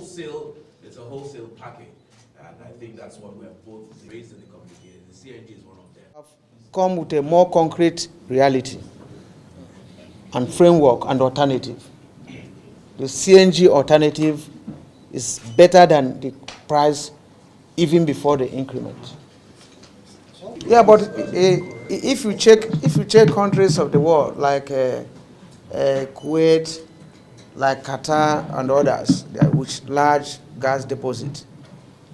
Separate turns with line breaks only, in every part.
wholesale package, and I think that's what we have both raised in the communique. The CNG is one of them.
Have come with a more concrete reality and framework and alternative. The CNG alternative is better than the price even before the increment. Yeah, but if you check countries of the world like Kuwait, like Qatar and others, which large gas deposit,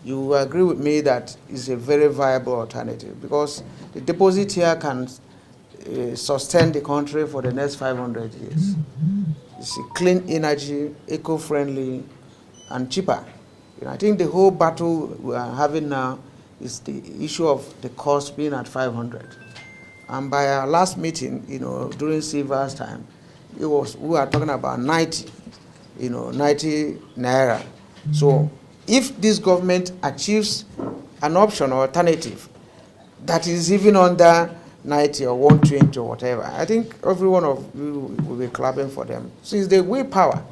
you agree with me that it's a very viable alternative because the deposit here can sustain the country for the next 500 years. It's a clean energy, eco-friendly, and cheaper. I think the whole battle we are having now is the issue of the cost being at 500. And by our last meeting, during Silver's time, we were talking about 90, 90 naira. So if this government achieves an option or alternative that is even under 90 or 120 or whatever, I think every one of you will be clapping for them. So it's the willpower,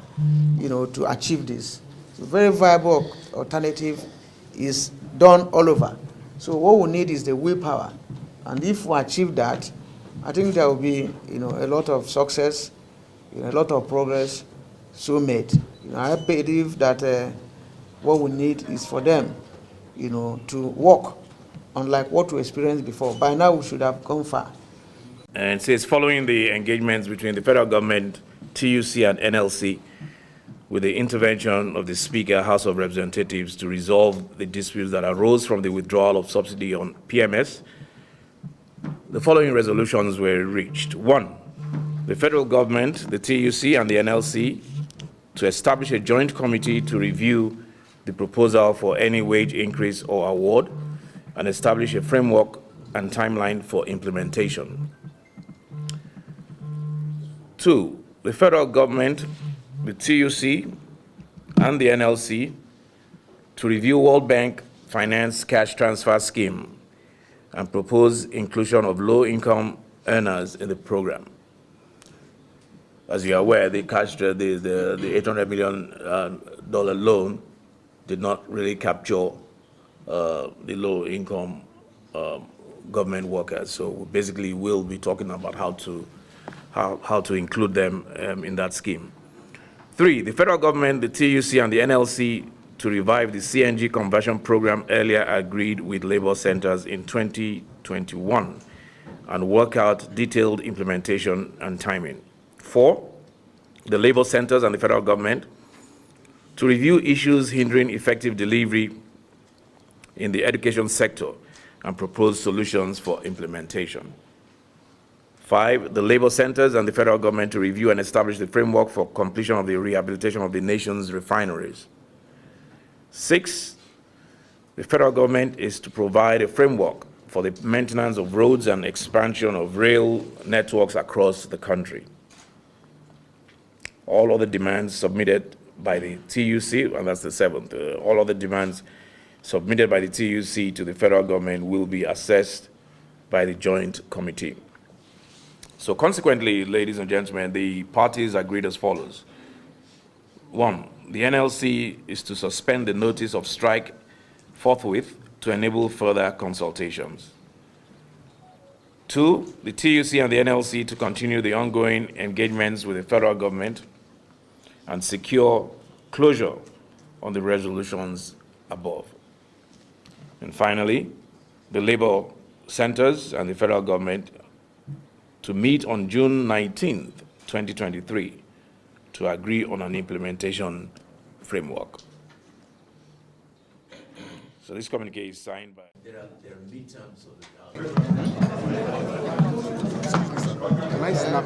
to achieve this. So very viable alternative is done all over. So what we need is the willpower. And if we achieve that, I think there will be, a lot of success, a lot of progress so made. I believe that what we need is for them, to work unlike what we experienced before. By now, we should have gone far.
And it says, following the engagements between the federal government, TUC, and NLC, with the intervention of the Speaker, House of Representatives, to resolve the disputes that arose from the withdrawal of subsidy on PMS, the following resolutions were reached. 1, the federal government, the TUC, and the NLC to establish a joint committee to review the proposal for any wage increase or award and establish a framework and timeline for implementation. 2, the federal government, the TUC, and the NLC to review World Bank Finance Cash Transfer Scheme and propose inclusion of low-income earners in the program. As you are aware, the $800 million loan did not really capture the low-income government workers. So we basically will be talking about how to include them in that scheme. 3, the federal government, the TUC, and the NLC to revive the CNG conversion program earlier agreed with labor centers in 2021 and work out detailed implementation and timing. 4, the labor centers and the federal government to review issues hindering effective delivery in the education sector and propose solutions for implementation. 5, the labor centers and the federal government to review and establish the framework for completion of the rehabilitation of the nation's refineries. 6, the federal government is to provide a framework for the maintenance of roads and expansion of rail networks across the country. All other demands submitted by the TUC, and that's the 7th, all other demands submitted by the TUC to the federal government will be assessed by the joint committee. So consequently, ladies and gentlemen, the parties agreed as follows. 1, the NLC is to suspend the notice of strike forthwith to enable further consultations. 2, the TUC and the NLC to continue the ongoing engagements with the federal government and secure closure on the resolutions above. And finally, the labor centers and the federal government to meet on June 19th, 2023, to agree on an implementation framework. So this communique is signed by...
There are midterms of the
Can I snap?